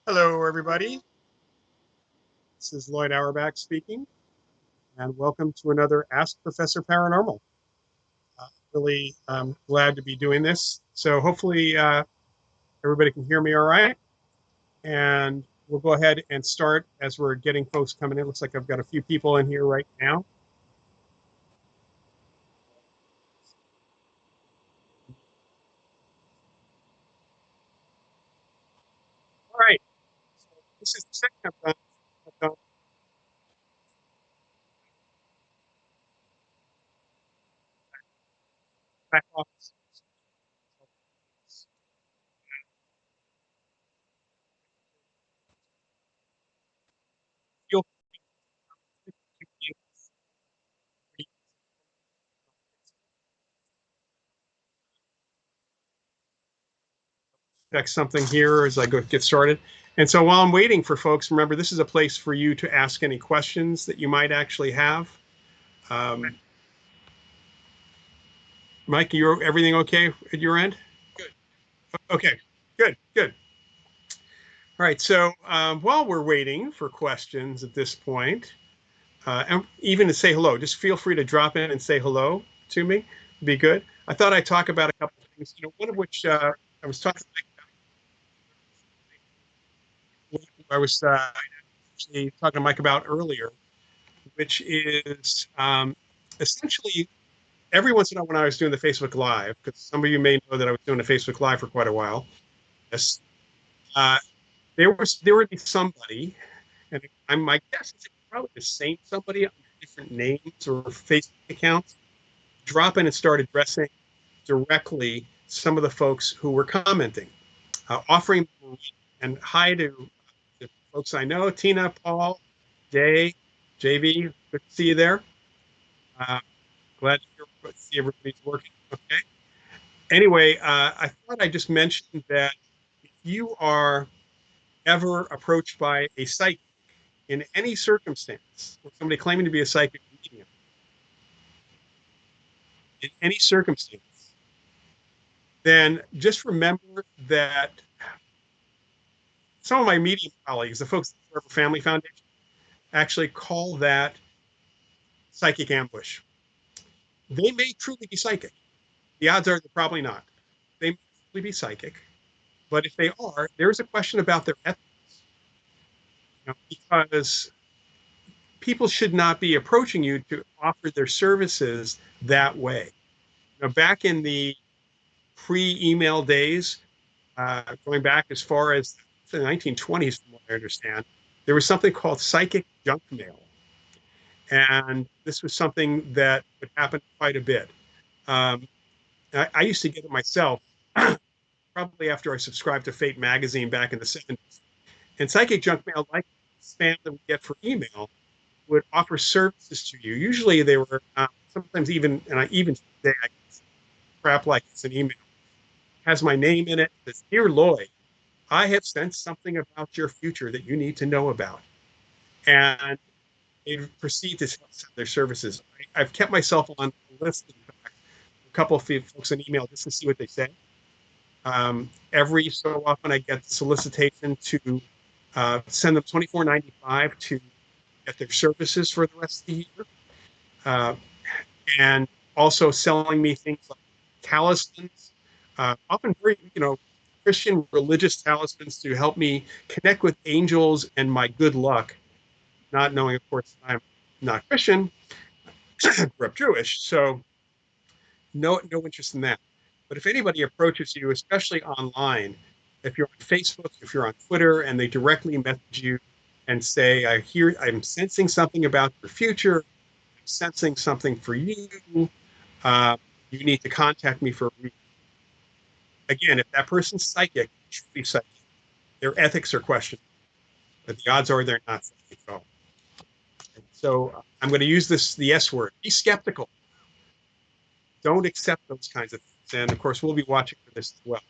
Hello, everybody. This is Lloyd Auerbach speaking, and welcome to another Ask Professor Paranormal. Really glad to be doing this. So hopefully everybody can hear me all right. And we'll go ahead and start as we're getting folks coming in. Looks like I've got a few people in here right now. All right. So this is the second I've done back office. check something here as I go get started. And so while I'm waiting for folks, remember, this is a place for you to ask any questions that you might actually have. Um, Mike, you're everything okay at your end? Good. Okay, good, good. All right, so while we're waiting for questions at this point, and even to say hello, just feel free to drop in and say hello to me. It'd be good. I thought I'd talk about a couple of things, one of which I was talking I was actually talking to Mike about earlier, which is essentially every once in a while when I was doing the Facebook Live, because some of you may know that I was doing a Facebook Live for quite a while. Yes, uh, there would be somebody, and my guess is probably the same somebody under different names or Facebook accounts, drop in and start addressing directly some of the folks who were commenting, offering and hi to the folks I know, Tina, Paul, Jay, JB, good to see you there. Uh, glad to see everybody's working okay. Anyway, I thought I just mentioned that if you are ever approached by a psychic in any circumstance, or somebody claiming to be a psychic medium, in any circumstance, then just remember that some of my medium colleagues, the folks at the Forever Family Foundation, actually call that psychic ambush. They may truly be psychic. The odds are they're probably not. They may truly be psychic, but if they are, there's a question about their ethics, because people should not be approaching you to offer their services that way. Back in the pre-email days, going back as far as the 1920s, from what I understand, there was something called psychic junk mail. And this was something that would happen quite a bit. Um, I used to get it myself, probably after I subscribed to Fate magazine back in the 70s. And psychic junk mail, like spam that we get for email, would offer services to you. Usually they were sometimes even, and I even today, I crap like it's an email, has my name in it. It says, "Dear Lloyd, I have sensed something about your future that you need to know about." And they proceed to sell their services. I've kept myself on a list, in fact, a couple of folks an email just to see what they say. Every so often, I get the solicitation to send them $24.95 to get their services for the rest of the year, uh, and also selling me things like talismans, often very Christian religious talismans to help me connect with angels and my good luck. Not knowing, of course, I'm not Christian, grew up Jewish, so no interest in that. But if anybody approaches you, especially online, if you're on Facebook, if you're on Twitter, and they directly message you and say, I'm sensing something about your future, I'm sensing something for you, uh, you need to contact me for a reading. Again, if that person's psychic, truly psychic, their ethics are questioned, but the odds are they're not psychic at all. So I'm going to use the S word. Be skeptical. Don't accept those kinds of things. And of course, we'll be watching for this as well.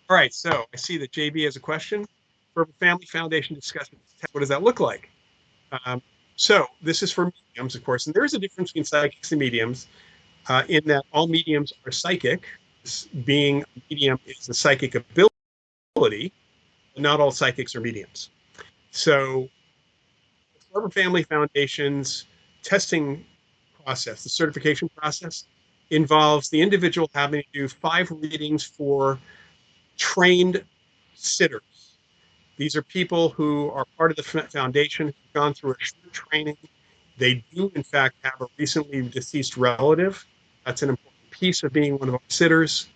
All right, so I see that JB has a question. For Family Foundation discussion, what does that look like? So this is for mediums, of course, and there is a difference between psychics and mediums in that all mediums are psychic. Being a medium is a psychic ability, but not all psychics are mediums. So the Family Foundation's testing process, the certification process, involves the individual having to do 5 readings for trained sitters. These are people who are part of the foundation, who've gone through a short training. They do, in fact, have a recently deceased relative. That's an important piece of being one of our sitters.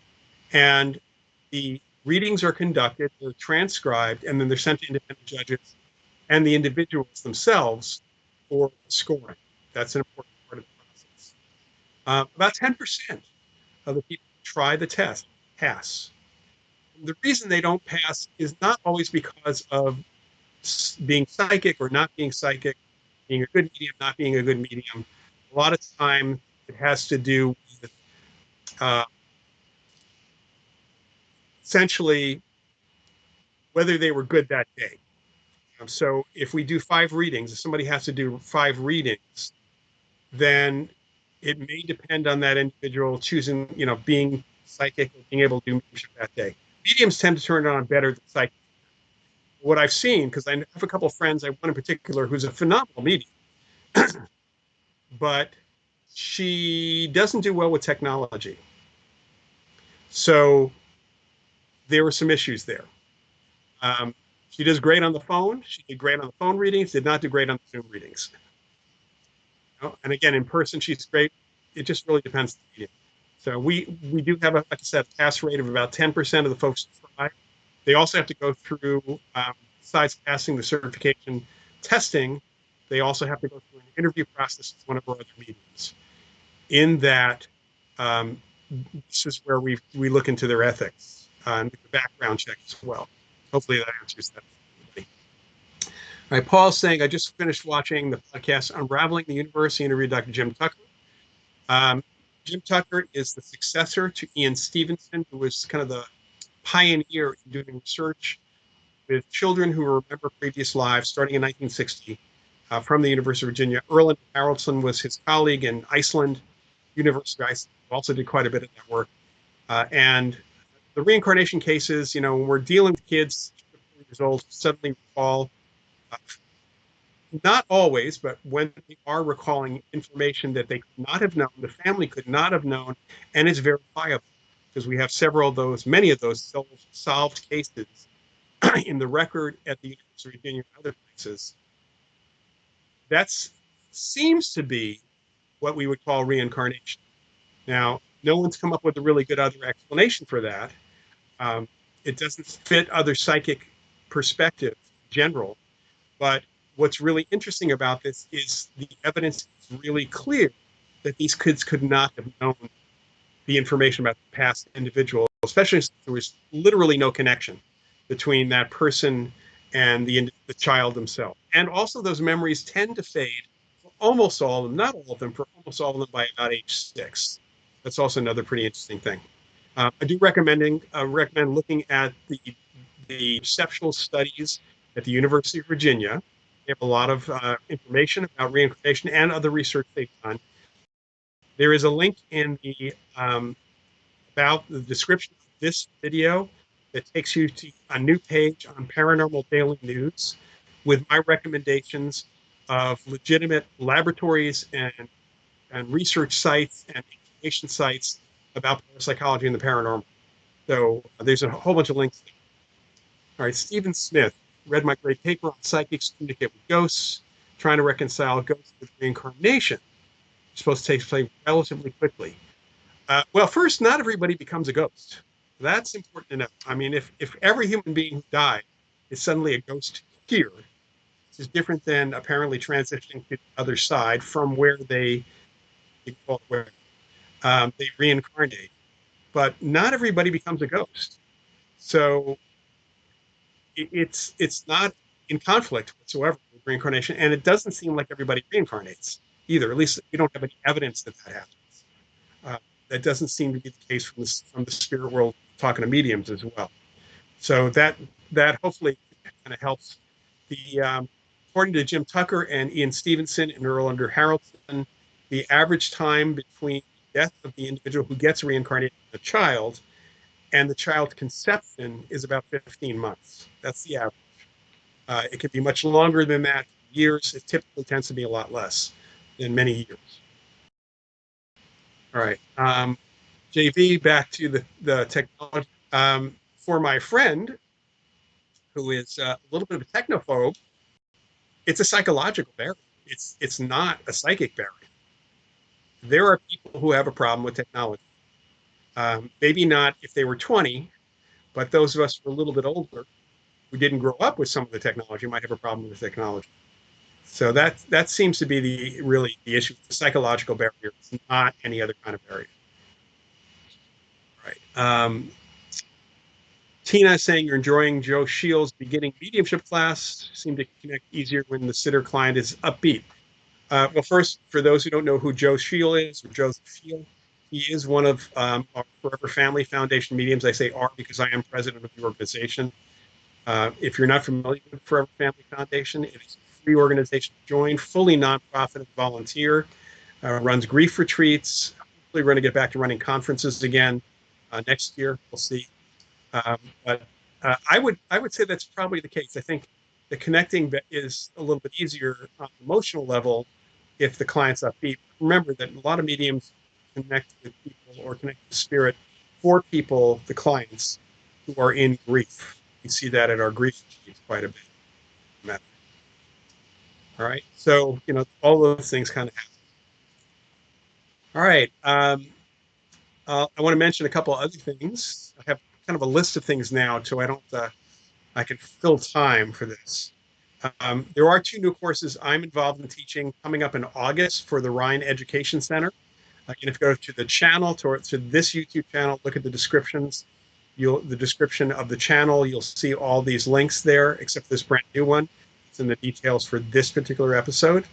And the readings are conducted, they're transcribed, and then they're sent to independent judges and the individuals themselves for scoring. That's an important part of the process. About 10% of the people who try the test pass. The reason they don't pass is not always because of being psychic or not being psychic, being a good medium, not being a good medium. A lot of time it has to do with essentially whether they were good that day. So if we do 5 readings, if somebody has to do 5 readings, then it may depend on that individual choosing, being psychic or being able to do mediumship that day. Mediums tend to turn it on better than psychic. What I've seen, because I have a couple of friends, I have one in particular who's a phenomenal medium, but she doesn't do well with technology. So there were some issues there. Um, she does great on the phone. She did great on the phone readings, did not do great on the Zoom readings. And again, in person, she's great. It just really depends on the medium. So we do have, like I said, a pass rate of about 10% of the folks who try. They also have to go through, besides passing the certification testing, they also have to go through an interview process with one of our other mediums. In that, um, this is where we look into their ethics and the background check as well. Hopefully that answers that. All right, Paul's saying, I just finished watching the podcast Unraveling the Universe. He interviewed Dr. Jim Tucker. Jim Tucker is the successor to Ian Stevenson, who was kind of the pioneer in doing research with children who remember previous lives starting in 1960 from the University of Virginia. Erland Haraldson was his colleague in Iceland, University of Iceland, who also did quite a bit of that work. And the reincarnation cases, when we're dealing with kids 4 years old, suddenly recall, not always, but when they are recalling information that they could not have known, the family could not have known, and it's verifiable because we have several of those, many of those solved cases in the record at the University of Virginia and other places. That seems to be what we would call reincarnation. Now, no one's come up with a really good other explanation for that. It doesn't fit other psychic perspectives in general. But what's really interesting about this is the evidence is really clear that these kids could not have known the information about the past individual, especially since there was literally no connection between that person and the child themselves. And also, those memories tend to fade for almost all of them, not all of them, for almost all of them by about age 6. That's also another pretty interesting thing. I do recommend looking at the perceptual studies at the University of Virginia. They have a lot of information about reincarnation and other research they've done. There is a link in the about the description of this video that takes you to a new page on Paranormal Daily News with my recommendations of legitimate laboratories and research sites and information sites about parapsychology and the paranormal. So there's a whole bunch of links there. All right, Stephen Smith read my great paper on psychics communicate with ghosts, trying to reconcile ghosts with reincarnation. It's supposed to take place relatively quickly. Well, first, not everybody becomes a ghost. That's important to know. I mean, if every human being who died is suddenly a ghost here, this is different than apparently transitioning to the other side from where they reincarnate. But not everybody becomes a ghost. So it's not in conflict whatsoever with reincarnation, and it doesn't seem like everybody reincarnates either. At least we don't have any evidence that that happens. Uh, that doesn't seem to be the case from the spirit world, talking to mediums as well. So that hopefully kind of helps. According to Jim Tucker and Ian Stevenson and Erlander Haraldson, the average time between the death of the individual who gets reincarnated as a child and the child's conception is about 15 months. That's the average. It could be much longer than that, years. It typically tends to be a lot less than many years. All right. JV, back to the technology. For my friend, who is a little bit of a technophobe, it's a psychological barrier. It's not a psychic barrier. There are people who have a problem with technology. Maybe not if they were 20, but those of us who are a little bit older who didn't grow up with some of the technology might have a problem with technology. So that seems to be the issue. The psychological barrier. It's not any other kind of barrier. Right. Tina is saying you're enjoying Joe Shields' beginning mediumship class. Seem to connect easier when the sitter client is upbeat. Well, first, for those who don't know who Joe Shield is, or Joseph Shield, he is one of our Forever Family Foundation mediums. I say "are" because I am president of the organization. If you're not familiar with Forever Family Foundation, it is a free organization to join, fully nonprofit and volunteer, runs grief retreats. Hopefully, we're going to get back to running conferences again next year. We'll see. But I would say that's probably the case. I think the connecting is a little bit easier on an emotional level if the client's upbeat. Remember that a lot of mediums connect with people or connect with spirit for people, the clients who are in grief. We see that at our grief retreats quite a bit. All right, so all those things kind of happen. All right, I want to mention a couple of other things. I have kind of a list of things now, so I can fill time for this. There are two new courses I'm involved in teaching coming up in August for the Rhine Education Center. And if you go to the channel, to this YouTube channel, look at the descriptions. The description of the channel, you'll see all these links there, except for this brand new one. It's in the details for this particular episode.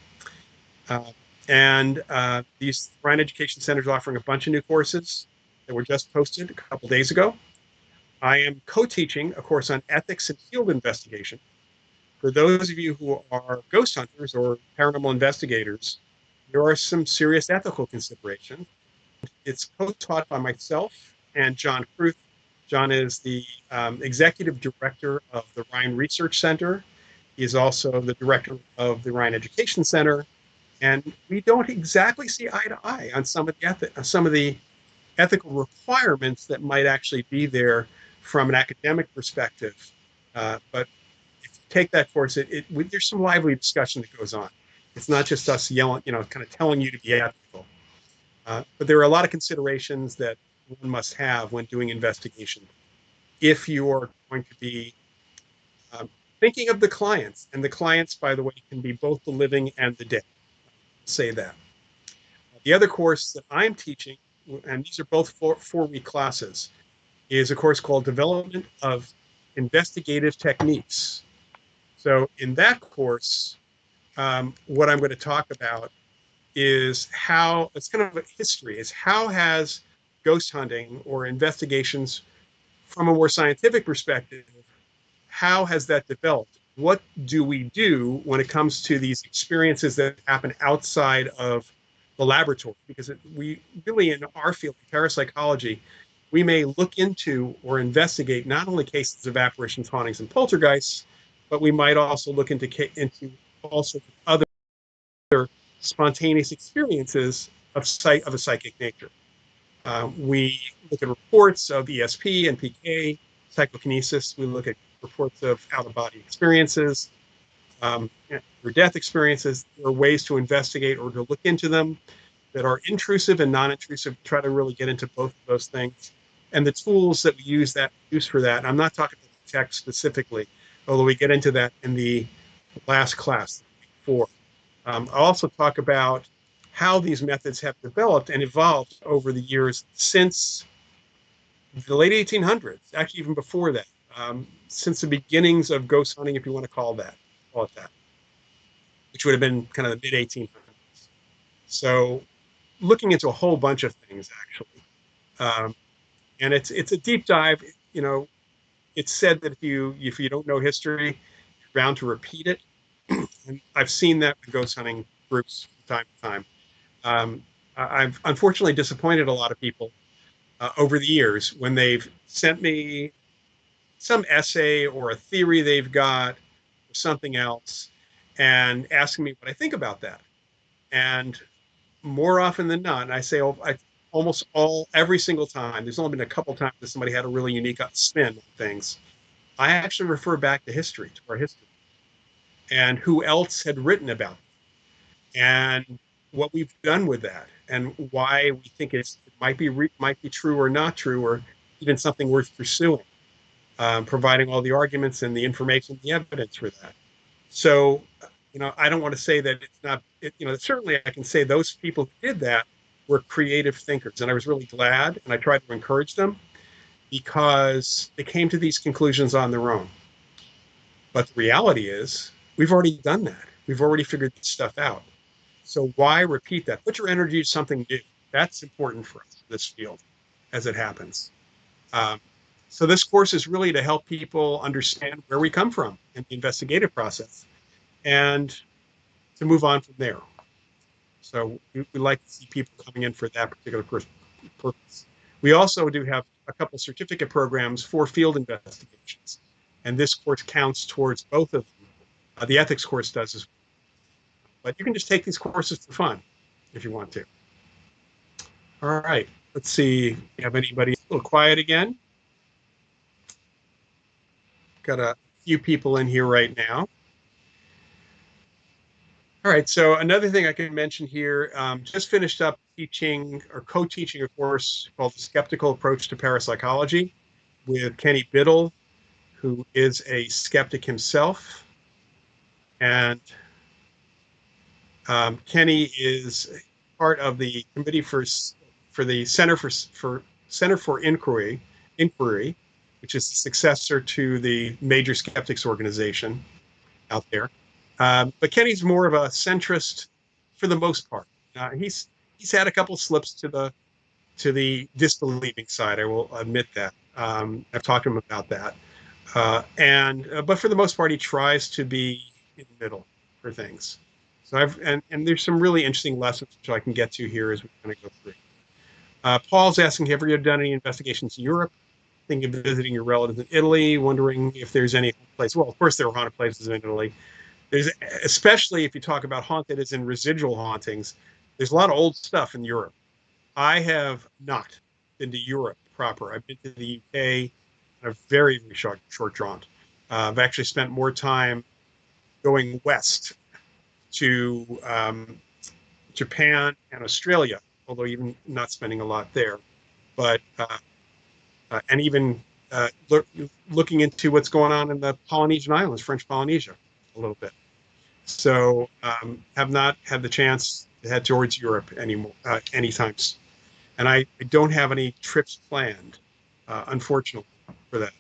And these Rhine Education Centers are offering a bunch of new courses that were just posted a couple days ago. I am co-teaching a course on ethics and field investigation. For those of you who are ghost hunters or paranormal investigators, there are some serious ethical considerations. It's co-taught by myself and John Kruth. John is the executive director of the Rhine Research Center. He is also the director of the Rhine Education Center. And we don't exactly see eye to eye on some of the ethical requirements that might actually be there from an academic perspective. But if you take that course, there's some lively discussion that goes on. It's not just us yelling, kind of telling you to be ethical. But there are a lot of considerations that one must have when doing investigation. If you're going to be thinking of the clients, and the clients, by the way, can be both the living and the dead. I'll say that. The other course that I'm teaching, and these are both four-week classes, is a course called Development of Investigative Techniques. So in that course, what I'm going to talk about is how, it's kind of a history, is how has ghost hunting or investigations from a more scientific perspective, how has that developed? What do we do when it comes to these experiences that happen outside of the laboratory? Because we really, in our field, parapsychology, we may look into or investigate not only cases of apparitions, hauntings, and poltergeists, but we might also look into also other spontaneous experiences of a psychic nature. We look at reports of ESP and PK, psychokinesis. We look at reports of out-of-body experiences, or death experiences. There are ways to investigate or to look into them that are intrusive and non-intrusive. Try to really get into both of those things, and the tools that we use for that. I'm not talking about tech specifically, although we get into that in the last class before. I'll also talk about how these methods have developed and evolved over the years since the late 1800s, actually even before that, since the beginnings of ghost hunting, if you want to call it that, which would have been kind of the mid 1800s. So, looking into a whole bunch of things actually, and it's a deep dive. You know, it's said that if you don't know history, you're bound to repeat it, and I've seen that with ghost hunting groups from time to time. I've unfortunately disappointed a lot of people over the years when they've sent me some essay or a theory they've got or something else and asking me what I think about that. And more often than not, and I say every single time, there's only been a couple times that somebody had a really unique spin on things. I actually refer back to history, to our history, and who else had written about it, and what we've done with that, and why we think it might be true or not true, or even something worth pursuing. Providing all the arguments and the information, the evidence for that. So, I don't want to say that it's not, certainly I can say those people who did that were creative thinkers. And I was really glad, and I tried to encourage them because they came to these conclusions on their own. But the reality is, we've already done that. We've already figured this stuff out. So why repeat that? Put your energy to something new. That's important for us, this field, as it happens. Um, So this course is really to help people understand where we come from in the investigative process and to move on from there. So we like to see people coming in for that particular purpose. We also do have a couple certificate programs for field investigations, and this course counts towards both of them. The ethics course does as well. But you can just take these courses for fun if you want to. All right. Let's see. You have anybody a little quiet again? Got a few people in here right now. All right. So another thing I can mention here, just finished up teaching or co-teaching a course called The Skeptical Approach to Parapsychology with Kenny Biddle, who is a skeptic himself. And Kenny is part of the committee for the Center for Inquiry, which is the successor to the major skeptics organization out there. But Kenny's more of a centrist for the most part. He's had a couple slips to the disbelieving side. I will admit that. I've talked to him about that. But for the most part, he tries to be in the middle for things. So and there's some really interesting lessons which I can get to here as we kind of go through. Paul's asking, have you done any investigations in Europe? Thinking of visiting your relatives in Italy, wondering if there's any place. Well, of course there are haunted places in Italy. There's, especially if you talk about haunted as in residual hauntings, there's a lot of old stuff in Europe. I have not been to Europe proper. I've been to the UK on a very, very short jaunt. I've actually spent more time going west to Japan and Australia, although even not spending a lot there. But and even looking into what's going on in the Polynesian Islands, French Polynesia, a little bit. So have not had the chance to head towards Europe anymore anytime. And I don't have any trips planned, unfortunately, for that.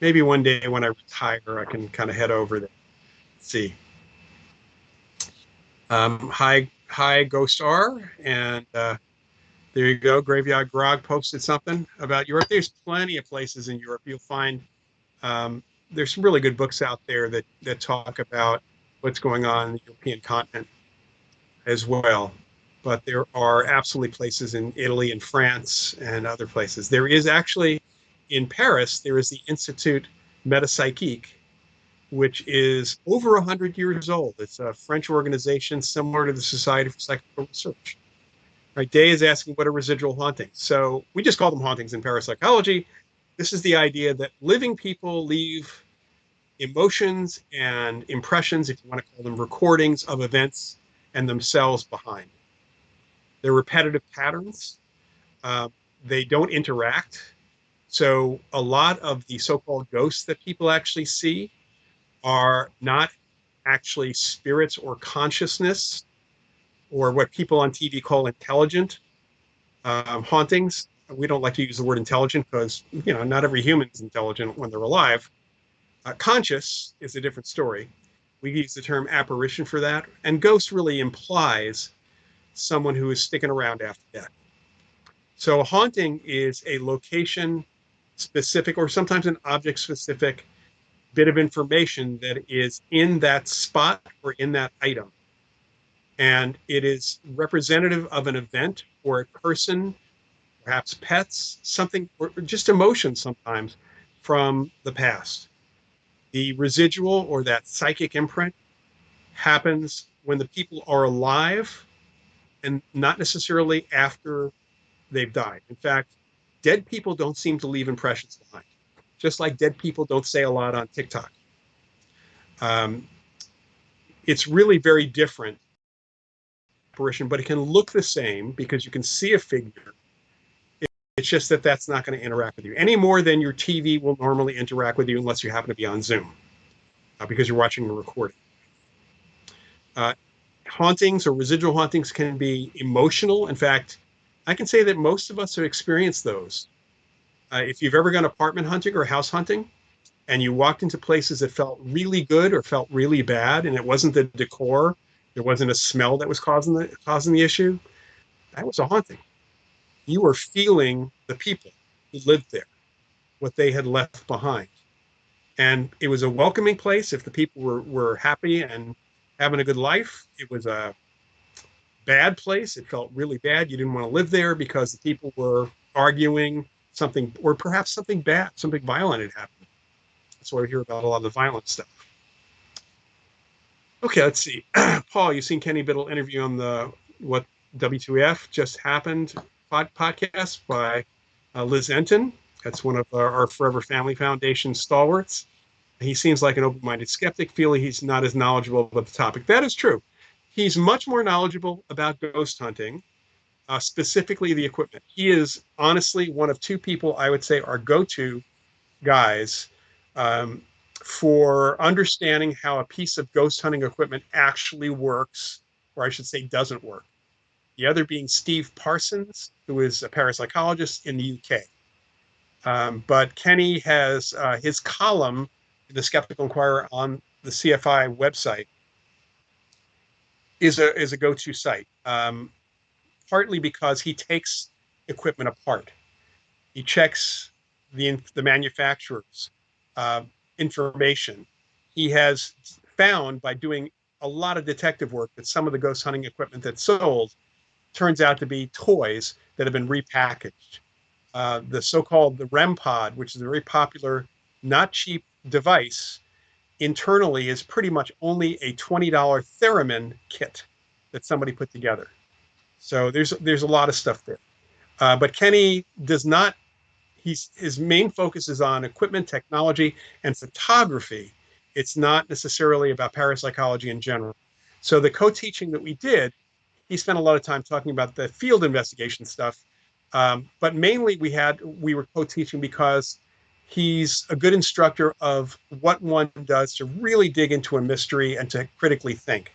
Maybe one day when I retire, I can kind of head over there, see. Hi, Ghost R, and there you go. Graveyard Grog posted something about Europe. There's plenty of places in Europe. You'll find there's some really good books out there that talk about what's going on in the European continent as well. But there are absolutely places in Italy and France and other places. There is actually in Paris, there is the Institut Metapsychique, which is over 100 years old. It's a French organization similar to the Society for Psychical Research. Right, Day is asking what are residual hauntings. So we just call them hauntings in parapsychology. This is the idea that living people leave emotions and impressions, if you want to call them recordings of events and themselves behind. They're repetitive patterns. Uh, they don't interact. So a lot of the so-called ghosts that people actually see are not actually spirits or consciousness or what people on TV call intelligent hauntings. We don't like to use the word intelligent because not every human is intelligent when they're alive. Conscious is a different story. We use the term apparition for that, and ghost really implies someone who is sticking around after death. So a haunting is a location specific or sometimes an object specific bit of information that is in that spot or in that item. And it is representative of an event or a person, perhaps pets, something, or just emotions sometimes from the past. The residual or that psychic imprint happens when the people are alive and not necessarily after they've died. In fact, dead people don't seem to leave impressions behind, just like dead people don't say a lot on TikTok. Um, it's really very different apparition, but it can look the same because you can see a figure. It's just that that's not going to interact with you any more than your TV will normally interact with you unless you happen to be on Zoom because you're watching a recording. Uh, Hauntings or residual hauntings can be emotional. In fact, I can say that most of us have experienced those. If you've ever gone apartment hunting or house hunting and you walked into places that felt really good or felt really bad, and it wasn't the decor, there wasn't a smell that was causing the issue, that was a haunting. You were feeling the people who lived there. what they had left behind. And it was a welcoming place if the people were happy and having a good life. It was a bad place. It felt really bad. You didn't want to live there because the people were arguing something, or perhaps something bad, something violent had happened. That's why we hear about a lot of the violent stuff. Okay, let's see. Paul, you seen Kenny Biddle interview on the What W2F Just Happened podcast by Liz Enton. That's one of our Forever Family Foundation stalwarts. He seems like an open-minded skeptic, feeling he's not as knowledgeable about the topic. That is true. He's much more knowledgeable about ghost hunting, specifically the equipment. He is honestly one of two people I would say are go-to guys um, for understanding how a piece of ghost hunting equipment actually works, or I should say doesn't work. The other being Steve Parsons, who is a parapsychologist in the UK. But Kenny has his column in the Skeptical Inquirer on the CFI website is a go-to site, partly because he takes equipment apart. He checks the manufacturer's uh, information. He has found by doing a lot of detective work that some of the ghost hunting equipment that's sold turns out to be toys that have been repackaged. The so-called the REM pod, which is a very popular, not cheap device, internally is pretty much only a $20 theremin kit that somebody put together. So there's a lot of stuff there. But Kenny does not. His main focus is on equipment, technology, and photography. It's not necessarily about parapsychology in general. So the co-teaching that we did, he spent a lot of time talking about the field investigation stuff, but mainly we were co-teaching because he's a good instructor of what one does to really dig into a mystery and to critically think.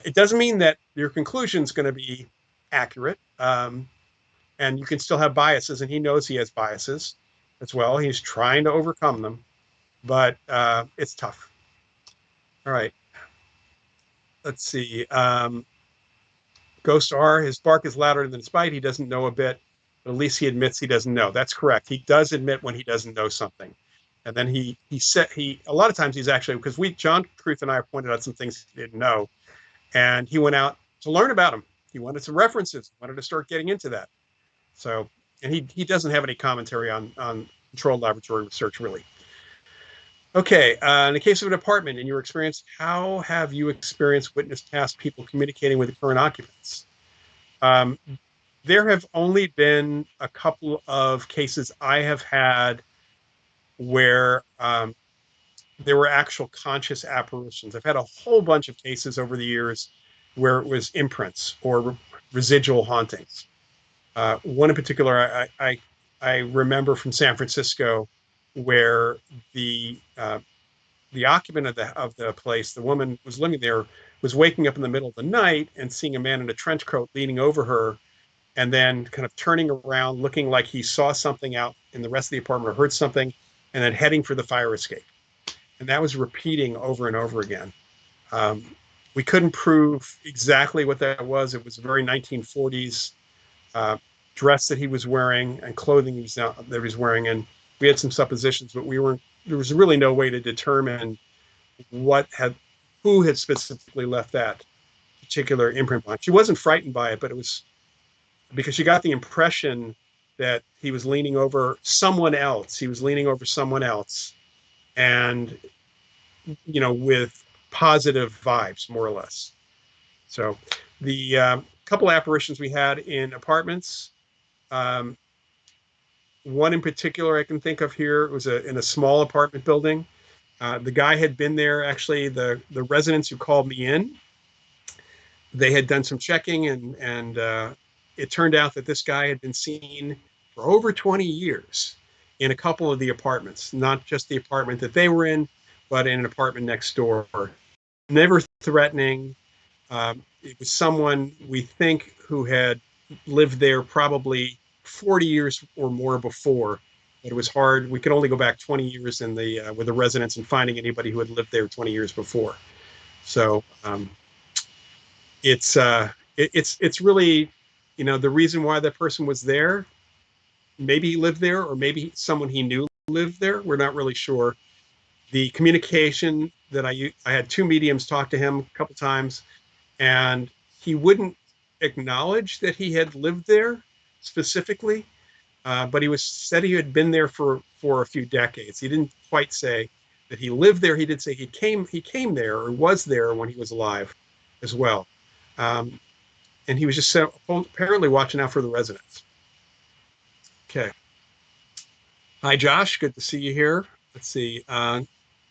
It doesn't mean that your conclusion is going to be accurate, and you can still have biases, and he knows he has biases as well. He's trying to overcome them, but it's tough. All right, let's see. Ghost R, his bark is louder than his bite. He doesn't know a bit, but at least he admits he doesn't know. That's correct. He does admit when he doesn't know something. And then he said he a lot of times he's actually because we John Truth and I pointed out some things he didn't know, and he went out to learn about them. He wanted some references, wanted to start getting into that. So and he doesn't have any commentary on controlled laboratory research really. Okay, in the case of an apartment, in your experience, how have you experienced, witnessed past people communicating with the current occupants? Um, there have only been a couple of cases I have had where there were actual conscious apparitions. I've had a whole bunch of cases over the years where it was imprints or residual hauntings. One in particular, I remember from San Francisco, where the occupant of the place, the woman was living there, was waking up in the middle of the night and seeing a man in a trench coat leaning over her, and then kind of turning around, looking like he saw something out in the rest of the apartment or heard something, and then heading for the fire escape. And that was repeating over and over again. Um, we couldn't prove exactly what that was. It was a very 1940s uh, dress that he was wearing and clothing that he was wearing. And we had some suppositions, but there was really no way to determine what had, who had specifically left that particular imprint on. She wasn't frightened by it, but it was because she got the impression that he was leaning over someone else. He was leaning over someone else, and with positive vibes, more or less. So, the couple apparitions we had in apartments. Um, one in particular I can think of here was in a small apartment building. The guy had been there. Actually, the residents who called me in, they had done some checking, and it turned out that this guy had been seen for over 20 years in a couple of the apartments, not just the apartment that they were in, but in an apartment next door. Never threatening. It was someone we think who had lived there probably 40 years or more before. But it was hard. We could only go back 20 years in the with the residents and finding anybody who had lived there 20 years before. So it's really, the reason why that person was there. maybe he lived there, or maybe someone he knew lived there. We're not really sure. The communication that I had two mediums talk to him a couple times, and he wouldn't acknowledge that he had lived there specifically, but he was said he had been there for a few decades. He didn't quite say that he lived there. He did say he came there or was there when he was alive, as well. Um, and he was just apparently watching out for the residents. Okay. Hi, Josh. Good to see you here. Let's see.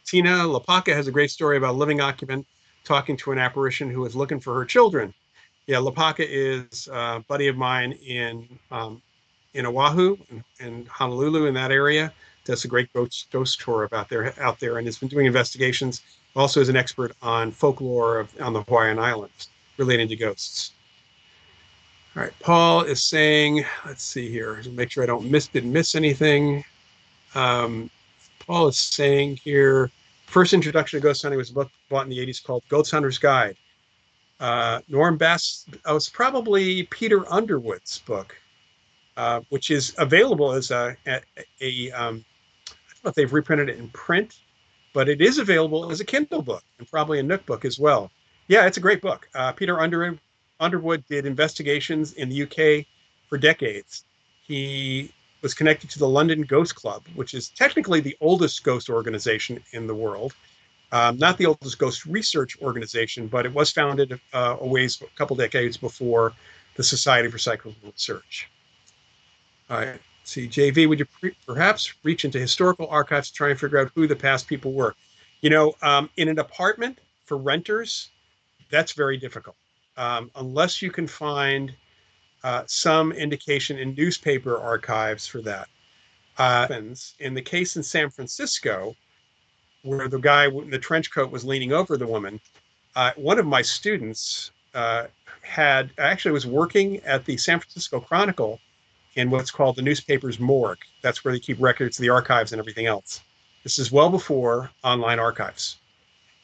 Tina Lapaka has a great story about a living occupant talking to an apparition who was looking for her children. Yeah, Lapaka is a buddy of mine in Oahu and Honolulu, in that area. Does a great ghost tour about there out there, and has been doing investigations. Also, is an expert on folklore on the Hawaiian Islands relating to ghosts. All right, Paul is saying, let's see here, make sure I didn't miss anything. Um, Paul is saying here, first introduction to ghost hunting was a book bought in the 80s called Ghost Hunter's Guide. Norm Bass, it's probably Peter Underwood's book, which is available as I don't know if they've reprinted it in print, but it is available as a Kindle book and probably a Nook book as well. Yeah, it's a great book. Peter Underwood did investigations in the UK for decades. He was connected to the London Ghost Club, which is technically the oldest ghost organization in the world. Not the oldest ghost research organization, but it was founded a couple decades before the Society for Psychical Research. All right. See, JV, would you perhaps reach into historical archives to try and figure out who the past people were? In an apartment for renters, that's very difficult. Unless you can find some indication in newspaper archives for that. In the case in San Francisco, where the guy in the trench coat was leaning over the woman, one of my students actually was working at the San Francisco Chronicle in what's called the newspaper's morgue. That's where they keep records of the archives and everything else. This is well before online archives.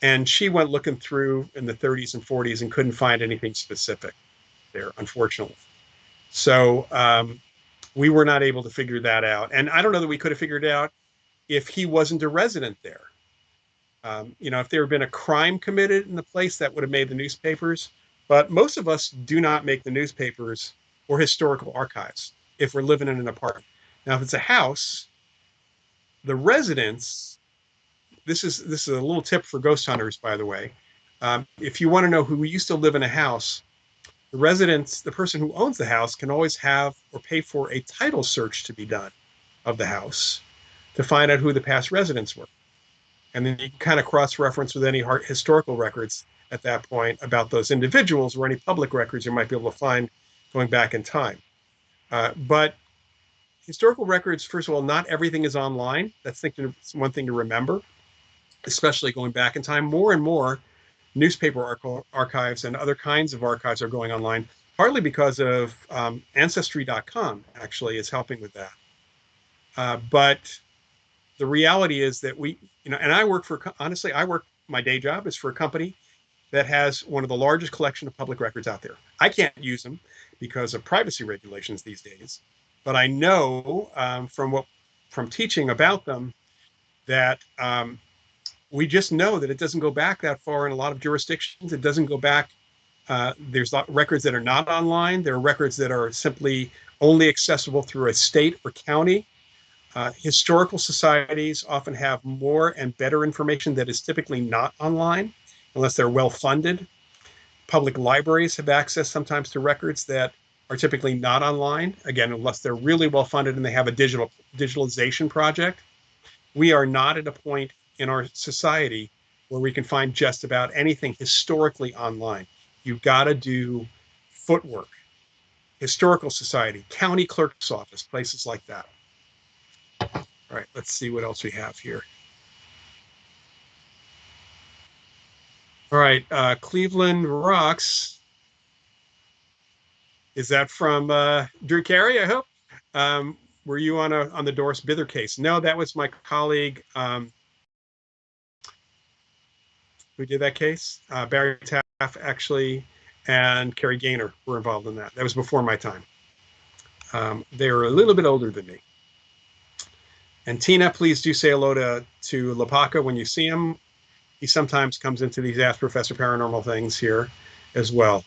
And she went looking through in the 30s and 40s and couldn't find anything specific there, unfortunately. So we were not able to figure that out. And I don't know that we could have figured it out if he wasn't a resident there. If there had been a crime committed in the place, that would have made the newspapers. But most of us do not make the newspapers or historical archives if we're living in an apartment. Now, if it's a house, the residents, this is a little tip for ghost hunters, by the way. If you want to know who used to live in a house, the person who owns the house can always have or pay for a title search to be done of the house to find out who the past residents were. And then you can kind of cross-reference with any historical records at that point about those individuals, or any public records you might be able to find going back in time. But historical records, first of all, not everything is online. That's one thing to remember, especially going back in time. More and more newspaper archives and other kinds of archives are going online, partly because of Ancestry.com actually is helping with that. But the reality is that and my day job is for a company that has one of the largest collection of public records out there. I can't use them because of privacy regulations these days, but I know from teaching about them that we just know that it doesn't go back that far in a lot of jurisdictions. It doesn't go back. There's records that are not online. There are records that are simply only accessible through a state or county. Historical societies often have more and better information that is typically not online, unless they're well funded. Public libraries have access sometimes to records that are typically not online, again, unless they're really well funded and they have a digitalization project. We are not at a point in our society where we can find just about anything historically online. You've got to do footwork, historical society, county clerk's office, places like that. All right, let's see what else we have here. All right, Cleveland Rocks. Is that from Drew Carey, I hope? Were you on the Doris Bither case? No, that was my colleague who did that case. Barry Taff, actually, and Kerry Gaynor were involved in that. That was before my time. They're a little bit older than me. And Tina, please do say hello to Lapaka when you see him. He sometimes comes into these Ask Professor Paranormal things here as well.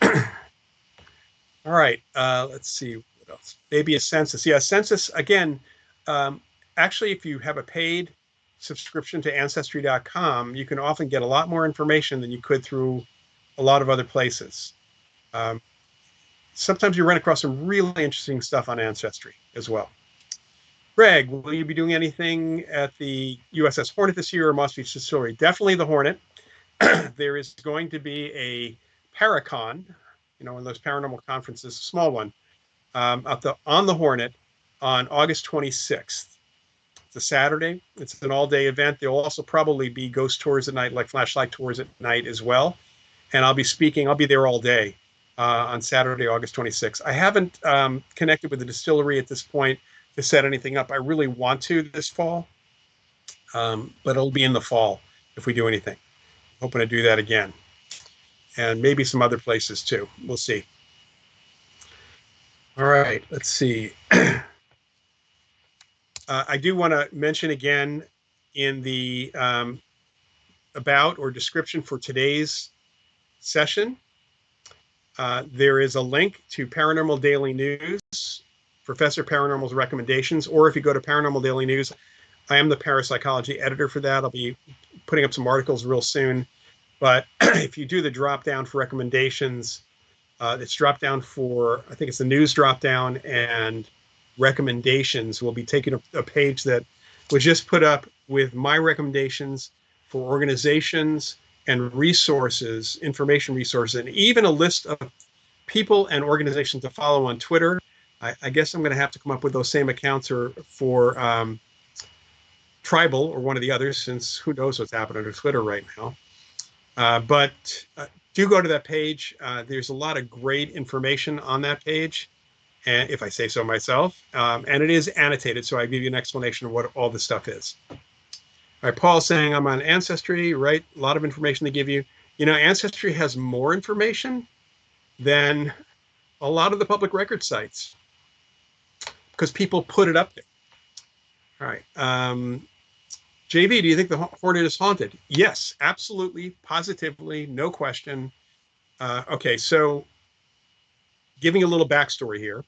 All right. Let's see what else. Maybe a census. Yeah, census again. Um, Actually, if you have a paid subscription to Ancestry.com, you can often get a lot more information than you could through a lot of other places. Um, Sometimes you run across some really interesting stuff on Ancestry as well. Greg, will you be doing anything at the USS Hornet this year or Moss Beach Distillery? Definitely the Hornet. There is going to be a Paracon, one of those paranormal conferences, a small one, on the Hornet on August 26th. It's a Saturday. It's an all-day event. There will also probably be ghost tours at night, like flashlight tours at night as well. And I'll be speaking. I'll be there all day on Saturday, August 26th. I haven't connected with the distillery at this point to set anything up. I really want to this fall, but it'll be in the fall if we do anything. Hoping to do that again, and maybe some other places too. We'll see. All right, let's see. I do want to mention again in the about or description for today's session, there is a link to Paranormal Daily News, Professor Paranormal's recommendations, or if you go to Paranormal Daily News, I am the parapsychology editor for that. I'll be putting up some articles real soon. But if you do the drop down for recommendations, it's drop down for, I think it's the news drop down, and recommendations will be taking a page that was just put up with my recommendations for organizations and resources, information resources, and even a list of people and organizations to follow on Twitter. I guess I'm going to have to come up with those same accounts for Tribal or one of the others, since who knows what's happening to Twitter right now. But do go to that page. There's a lot of great information on that page, and if I say so myself, and it is annotated, so I give you an explanation of what all this stuff is. All right, Paul's saying I'm on Ancestry, right? A lot of information they give you. Ancestry has more information than a lot of the public record sites because people put it up there. All right. JV, do you think the Hornet is haunted? Yes, absolutely, positively, no question. Okay, so giving a little backstory here.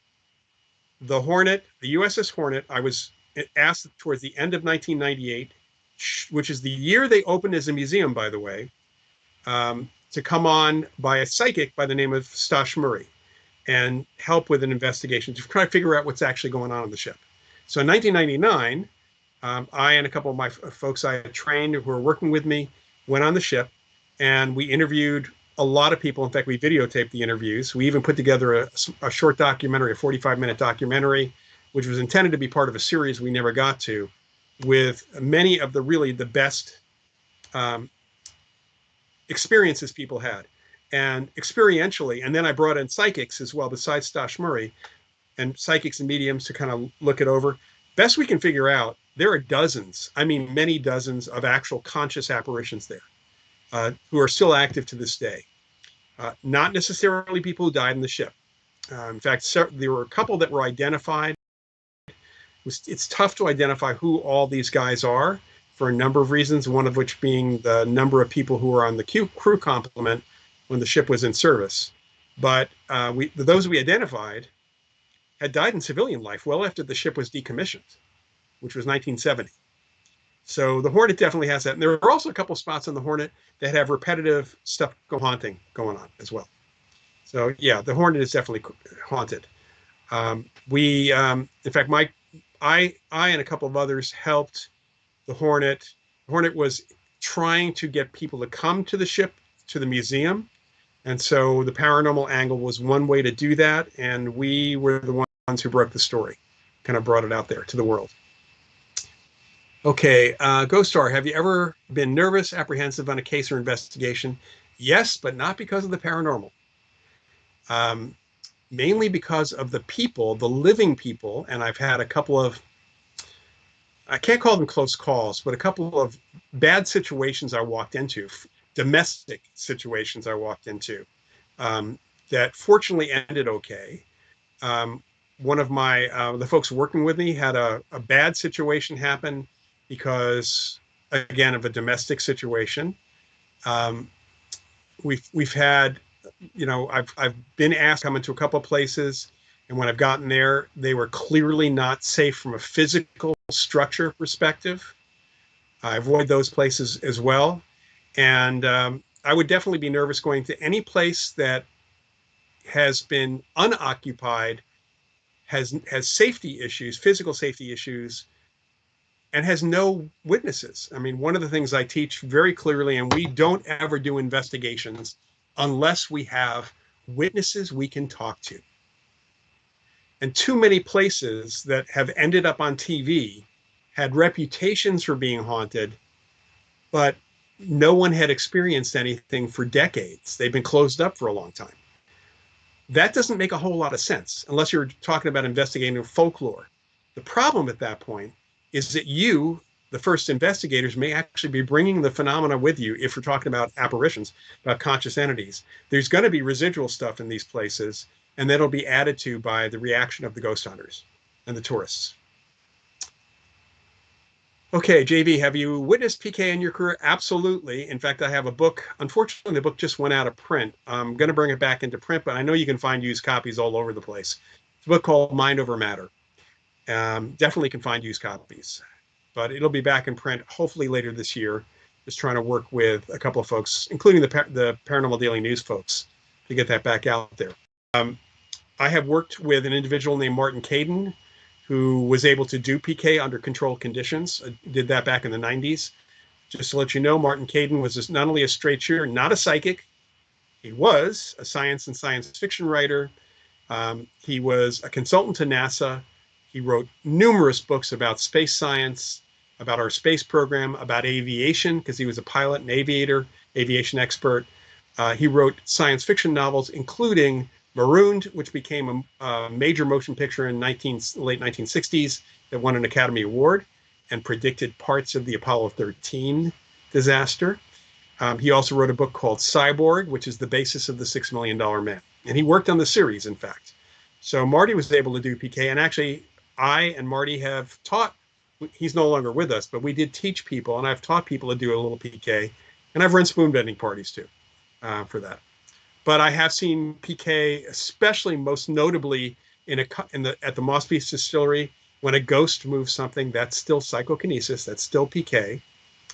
The Hornet, the USS Hornet, I was asked towards the end of 1998, which is the year they opened as a museum, by the way, to come on by a psychic by the name of Stash Murray and help with an investigation to try to figure out what's actually going on the ship. So in 1999, I and a couple of my folks I had trained who were working with me went on the ship, and we interviewed a lot of people. In fact, we videotaped the interviews. We even put together a short documentary, a 45-minute documentary, which was intended to be part of a series we never got to, with many of the best experiences people had, and experientially. And then I brought in psychics as well, besides Stash Murray, and psychics and mediums to kind of look it over. Best we can figure out, there are dozens, I mean, many dozens of actual conscious apparitions there who are still active to this day. Not necessarily people who died in the ship. In fact, there were a couple that were identified. It's tough to identify who all these guys are for a number of reasons, one of which being the number of people who were on the crew complement when the ship was in service. But those we identified had died in civilian life well after the ship was decommissioned, which was 1970. So the Hornet definitely has that. And there are also a couple spots on the Hornet that have repetitive stuff haunting going on as well. So yeah, the Hornet is definitely haunted. In fact, I and a couple of others helped the Hornet. The Hornet was trying to get people to come to the ship, to the museum. And so the paranormal angle was one way to do that. And we were the ones who broke the story, kind of brought it out there to the world. Okay, Ghost Star, have you ever been nervous, apprehensive on a case or investigation? Yes, but not because of the paranormal. Mainly because of the people, the living people, and I've had a couple of, I can't call them close calls, but a couple of bad situations I walked into, domestic situations I walked into, that fortunately ended okay. Um, one of my the folks working with me had a bad situation happen because, again, of a domestic situation. Um, we've had, I've been asked to come into a couple of places, and when I've gotten there, they were clearly not safe from a physical structure perspective. I avoid those places as well, and I would definitely be nervous going to any place that has been unoccupied, has safety issues, physical safety issues, and has no witnesses. I mean, one of the things I teach very clearly, and we don't ever do investigations unless we have witnesses we can talk to. And too many places that have ended up on TV had reputations for being haunted, but no one had experienced anything for decades. They've been closed up for a long time. That doesn't make a whole lot of sense unless you're talking about investigating folklore. The problem at that point is that you, the first investigators, may actually be bringing the phenomena with you. If we're talking about apparitions, about conscious entities, there's going to be residual stuff in these places, and that'll be added to by the reaction of the ghost hunters and the tourists. Okay, JV, have you witnessed PK in your career? Absolutely. In fact, I have a book. Unfortunately, the book just went out of print. I'm going to bring it back into print, but I know you can find used copies all over the place. It's a book called Mind Over Matter. Definitely can find used copies, but it'll be back in print hopefully later this year. Just trying to work with a couple of folks, including the Paranormal Daily News folks, to get that back out there. Um, I have worked with an individual named Martin Caden, who was able to do PK under controlled conditions. I did that back in the 90s. Just to let you know, Martin Caden was not only a straight shooter, not a psychic, he was a science and science fiction writer. He was a consultant to NASA. He wrote numerous books about space science, about our space program, about aviation, because he was a pilot and aviator, aviation expert. He wrote science fiction novels, including Marooned, which became a major motion picture in late 1960s that won an Academy Award and predicted parts of the Apollo 13 disaster. He also wrote a book called Cyborg, which is the basis of the $6 Million Man. And he worked on the series, in fact. So Marty was able to do PK. And actually, I and Marty have taught, he's no longer with us, but we did teach people, and I've taught people to do a little PK. And I've run spoon bending parties too for that. But I have seen PK, especially most notably at the Moss Beach Distillery, when a ghost moves something, that's still psychokinesis, that's still PK.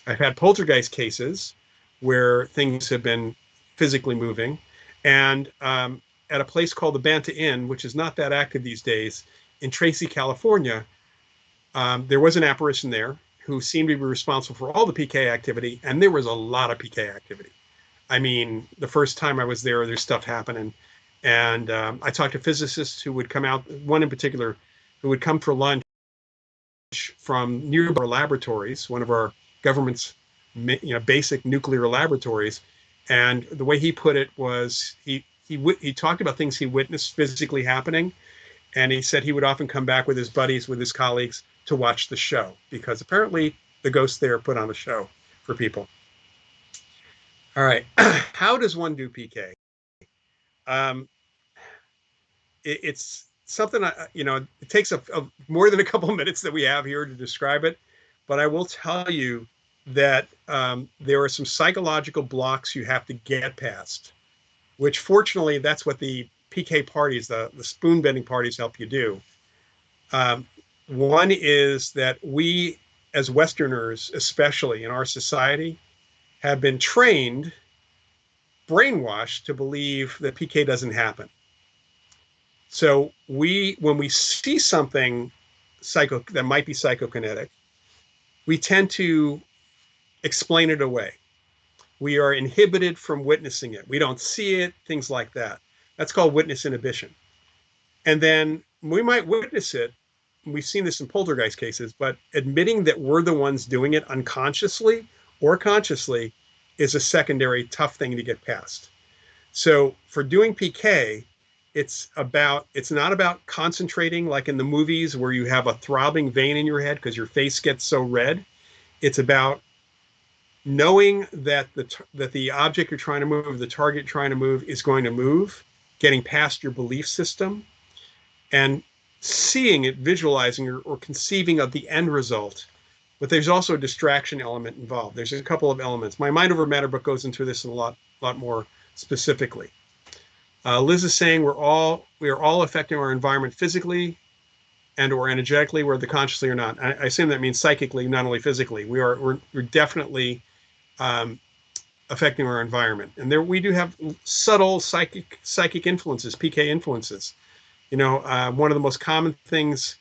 I've had poltergeist cases where things have been physically moving. And at a place called the Banta Inn, which is not that active these days, in Tracy, California, there was an apparition there who seemed to be responsible for all the PK activity. And there was a lot of PK activity. I mean, the first time I was there, there's stuff happening. And I talked to physicists who would come out, one in particular, who would come for lunch from nearby laboratories, one of our government's basic nuclear laboratories. And the way he put it was he talked about things he witnessed physically happening. And he said he would often come back with his buddies, with his colleagues to watch the show because apparently the ghosts there put on a show for people. All right. How does one do PK? Um, it's something it takes more than a couple of minutes that we have here to describe it, but I will tell you that there are some psychological blocks you have to get past, which fortunately that's what the PK parties, the spoon bending parties, help you do. One is that we as Westerners, especially in our society, have been trained, brainwashed to believe that PK doesn't happen. So when we see something that might be psychokinetic, we tend to explain it away. We are inhibited from witnessing it. We don't see it, things like that. That's called witness inhibition. And then we might witness it. We've seen this in poltergeist cases, but admitting that we're the ones doing it unconsciously or consciously is a secondary tough thing to get past. So for doing PK, it's not about concentrating like in the movies where you have a throbbing vein in your head because your face gets so red. It's about knowing that the object you're trying to move, the target you're trying to move is going to move, getting past your belief system, and seeing it, visualizing or conceiving of the end result. But there's also a distraction element involved. There's a couple of elements. My Mind Over Matter book goes into this a lot more specifically. Liz is saying we are all affecting our environment physically and or energetically, whether consciously or not. I assume that means psychically, not only physically. We're definitely affecting our environment, and there we do have subtle psychic influences, PK influences. One of the most common things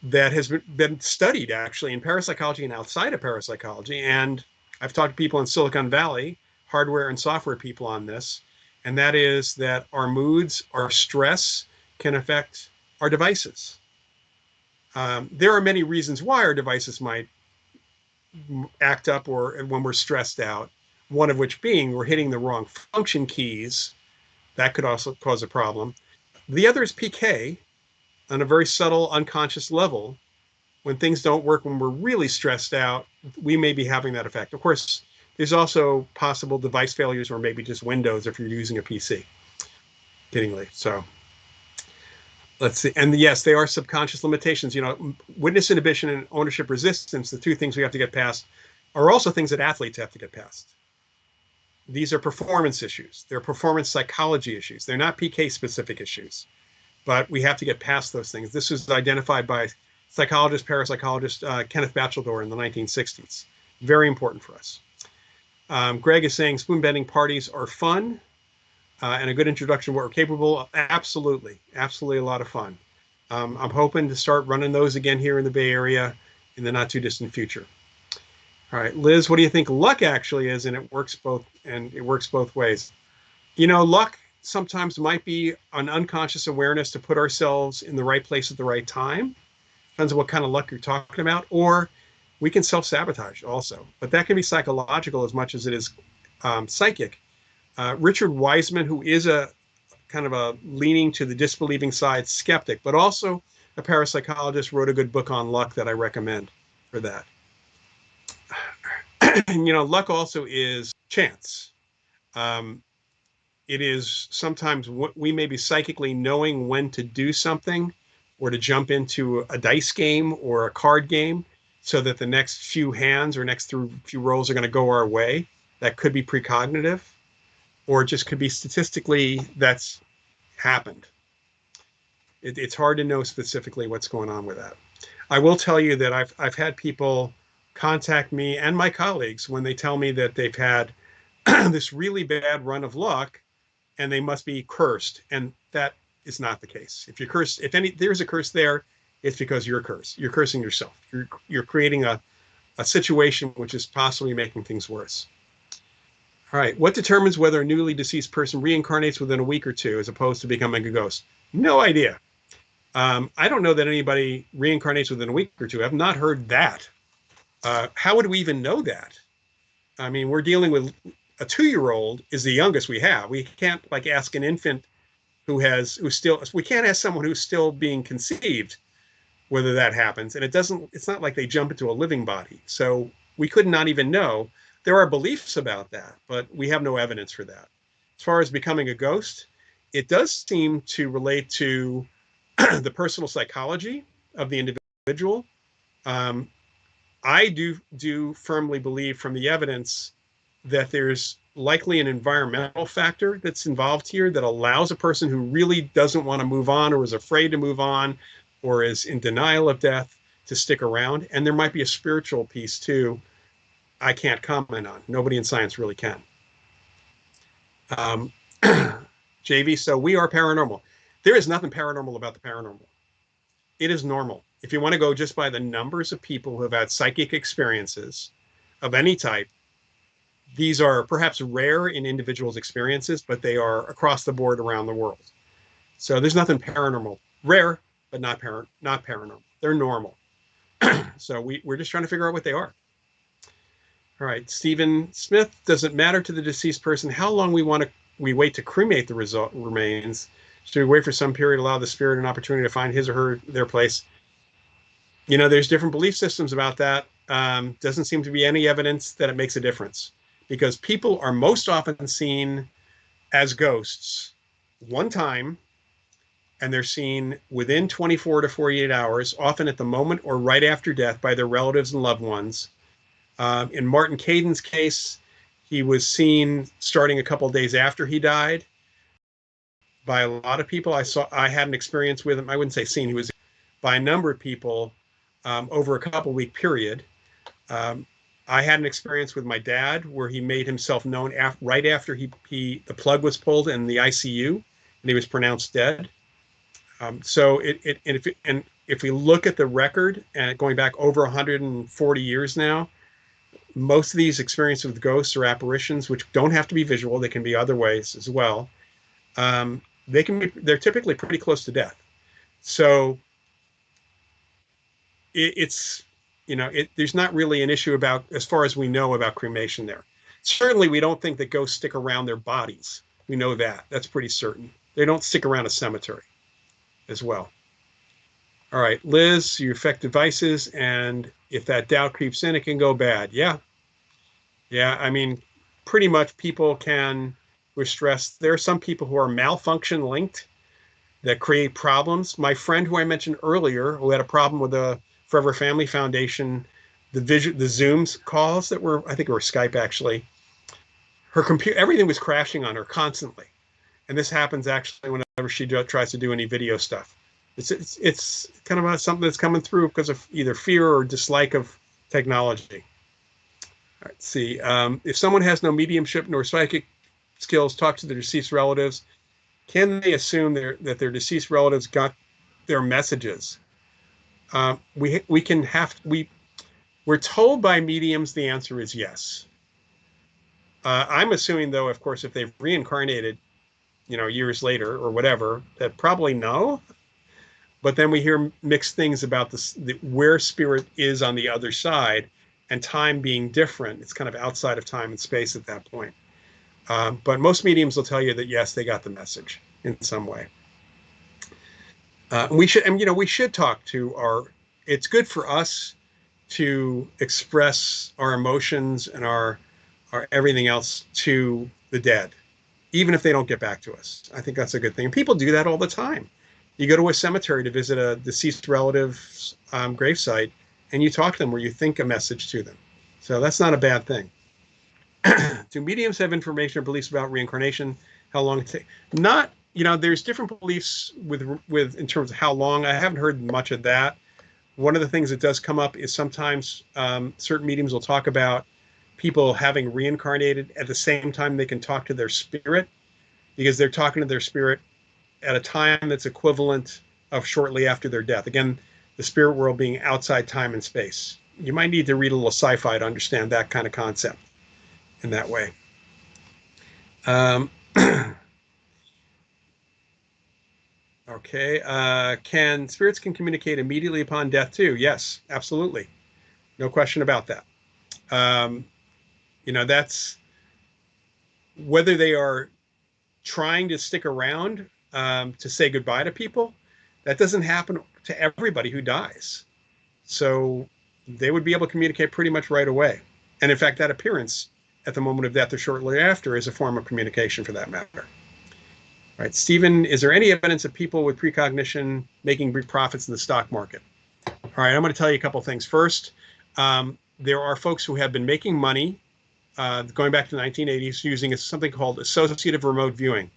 that has been studied actually in parapsychology and outside of parapsychology, and I've talked to people in Silicon Valley, hardware and software people on this, and that is that our moods, our stress can affect our devices. There are many reasons why our devices might act up or when we're stressed out, one of which being we're hitting the wrong function keys. That could also cause a problem. The other is PK on a very subtle, unconscious level. When things don't work, when we're really stressed out, we may be having that effect. Of course, there's also possible device failures or maybe just Windows if you're using a PC. Kiddingly. So let's see. And yes, they are subconscious limitations. Witness inhibition and ownership resistance, the two things we have to get past, are also things that athletes have to get past. These are performance issues. They're performance psychology issues. They're not PK specific issues, but we have to get past those things. This was identified by parapsychologist Kenneth Batcheldor in the 1960s. Very important for us. Greg is saying spoon bending parties are fun and a good introduction to what we're capable of. Absolutely. Absolutely a lot of fun. I'm hoping to start running those again here in the Bay Area in the not too distant future. All right, Liz, what do you think luck actually is? And it works both ways. Luck sometimes might be an unconscious awareness to put ourselves in the right place at the right time. Depends on what kind of luck you're talking about. Or we can self-sabotage also. But that can be psychological as much as it is psychic. Richard Wiseman, who is a kind of a leaning to the disbelieving side skeptic, but also a parapsychologist, wrote a good book on luck that I recommend for that. Luck also is chance. It is sometimes we may be psychically knowing when to do something or to jump into a dice game or a card game so that the next few hands or next few rolls are going to go our way. That could be precognitive, or it just could be statistically that's happened. It's hard to know specifically what's going on with that. I will tell you that I've had people contact me and my colleagues when they tell me that they've had this really bad run of luck and they must be cursed. And that is not the case. If you're cursed, there's a curse there, it's because you're cursed. You're cursing yourself. You're creating a situation which is possibly making things worse. All right. What determines whether a newly deceased person reincarnates within a week or two as opposed to becoming a ghost? No idea. I don't know that anybody reincarnates within a week or two. I've not heard that. How would we even know that? I mean, we're dealing with a 2-year-old is the youngest we have. We can't ask an infant we can't ask someone who's still being conceived whether that happens. And it's not like they jump into a living body. So we could not even know. There are beliefs about that, but we have no evidence for that. As far as becoming a ghost, it does seem to relate to the personal psychology of the individual. I do firmly believe from the evidence that there's likely an environmental factor that's involved here that allows a person who really doesn't want to move on or is afraid to move on or is in denial of death to stick around. And there might be a spiritual piece too. I can't comment on. Nobody in science really can. JV, so we are paranormal. There is nothing paranormal about the paranormal. It is normal. If you want to go just by the numbers of people who have had psychic experiences of any type, these are perhaps rare in individuals' experiences, but they are across the board around the world. So there's nothing paranormal. Rare, but not paranormal. They're normal. So we're just trying to figure out what they are. All right, Stephen Smith, does it matter to the deceased person how long we wait to cremate the remains? Should we wait for some period to allow the spirit an opportunity to find his or their place? There's different belief systems about that. Doesn't seem to be any evidence that it makes a difference because people are most often seen as ghosts one time and they're seen within 24 to 48 hours, often at the moment or right after death by their relatives and loved ones. In Martin Caden's case, he was seen starting a couple of days after he died by a lot of people. I had an experience with him. I wouldn't say seen, he was by a number of people over a couple week period. Um, I had an experience with my dad where he made himself known right after the plug was pulled in the ICU and he was pronounced dead. So and if we look at the record and going back over 140 years now, most of these experiences with ghosts or apparitions, which don't have to be visual, they can be other ways as well. They're typically pretty close to death. So it's there's not really an issue about, as far as we know, about cremation there. Certainly, we don't think that ghosts stick around their bodies. We know that. That's pretty certain. They don't stick around a cemetery as well. All right, Liz, you affect devices, and if that doubt creeps in, it can go bad. Yeah. Yeah. I mean, pretty much people can, with stress, there are some people who are malfunction linked that create problems. My friend who I mentioned earlier, who had a problem with the Forever Family Foundation, the Zooms calls that were, I think it were Skype actually, her computer, everything was crashing on her constantly. And this happens actually whenever she tries to do any video stuff. It's kind of something that's coming through because of either fear or dislike of technology. All right, let's see. If someone has no mediumship nor psychic skills, talk to their deceased relatives. Can they assume that their deceased relatives got their messages? We're told by mediums the answer is yes. I'm assuming, though, of course, if they've reincarnated, years later or whatever, that probably no. But then we hear mixed things about where spirit is on the other side, and time being different. It's kind of outside of time and space at that point. But most mediums will tell you that yes, they got the message in some way. We should talk to it's good for us to express our emotions and our everything else to the dead, even if they don't get back to us. I think that's a good thing. And people do that all the time. You go to a cemetery to visit a deceased relative's gravesite, and you talk to them where you think a message to them. So that's not a bad thing. Do mediums have information or beliefs about reincarnation? How long it takes? Not, there's different beliefs with in terms of how long. I haven't heard much of that. One of the things that does come up is sometimes certain mediums will talk about people having reincarnated at the same time they can talk to their spirit, because they're talking to their spirit at a time that's equivalent of shortly after their death. Again, the spirit world being outside time and space. You might need to read a little sci-fi to understand that kind of concept in that way. Okay. Spirits can communicate immediately upon death too? Yes, absolutely. No question about that. That's whether they are trying to stick around to say goodbye to people. That doesn't happen to everybody who dies. So they would be able to communicate pretty much right away. And in fact, that appearance at the moment of death or shortly after is a form of communication for that matter. All right, Stephen, is there any evidence of people with precognition making big profits in the stock market? All right, I'm going to tell you a couple of things. First, there are folks who have been making money going back to the 1980s using something called associative remote viewing.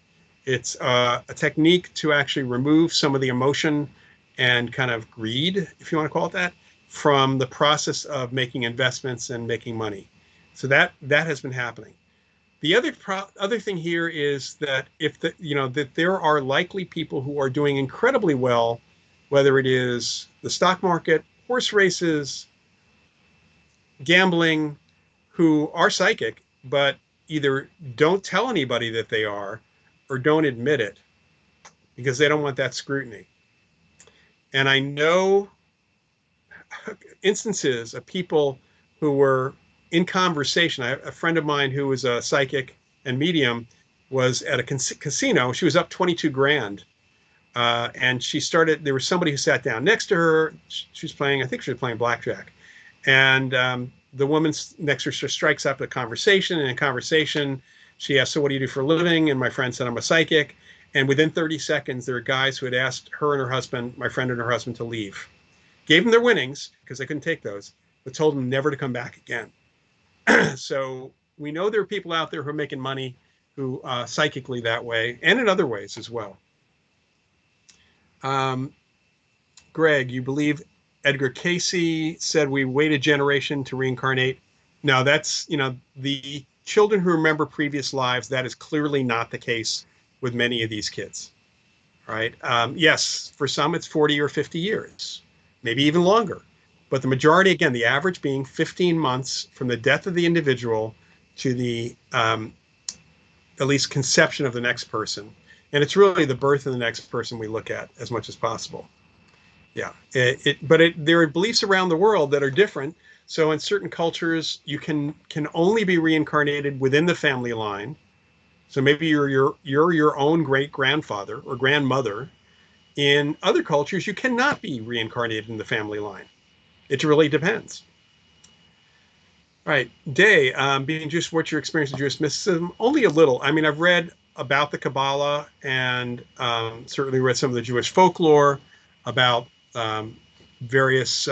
It's a technique to actually remove some of the emotion and kind of greed, if you want to call it that, from the process of making investments and making money. So that has been happening. The other thing here is that that there are likely people who are doing incredibly well, whether it is the stock market, horse races, gambling, who are psychic, but either don't tell anybody that they are or don't admit it because they don't want that scrutiny. And I know instances of people who were in conversation. A friend of mine who was a psychic and medium was at a casino. She was up 22 grand. And there was somebody who sat down next to her. She was playing, I think she was playing blackjack. And the woman next to her strikes up a conversation. And in conversation, she asked, "So what do you do for a living?" And my friend said, "I'm a psychic." And within 30 seconds, there were guys who had asked her and her husband, my friend and her husband, to leave. Gave them their winnings because they couldn't take those, but told them never to come back again. So we know there are people out there who are making money who psychically that way and in other ways as well. Um, Greg, you believe Edgar Casey said we wait a generation to reincarnate? No, that's, the children who remember previous lives, that is clearly not the case with many of these kids. Right? Yes, for some it's 40 or 50 years, maybe even longer. But the majority, again, the average being 15 months from the death of the individual to the at least conception of the next person. And it's really the birth of the next person we look at as much as possible. Yeah. There are beliefs around the world that are different. So in certain cultures, you can only be reincarnated within the family line. So maybe you're your own great grandfather or grandmother. In other cultures, you cannot be reincarnated in the family line. It really depends. All right, Day, being Jewish, what's your experience of Jewish mysticism? Only a little. I mean, I've read about the Kabbalah and certainly read some of the Jewish folklore about various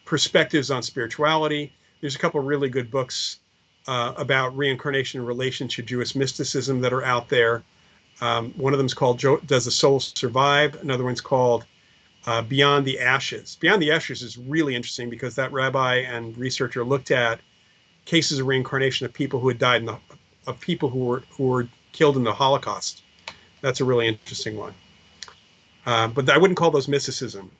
perspectives on spirituality. There's a couple of really good books about reincarnation in relation to Jewish mysticism that are out there. One of them is called Does the Soul Survive? Another one's called Beyond the Ashes. Beyond the Ashes is really interesting because that rabbi and researcher looked at cases of reincarnation of people who had died of people who were killed in the Holocaust. That's a really interesting one. But I wouldn't call those mysticism.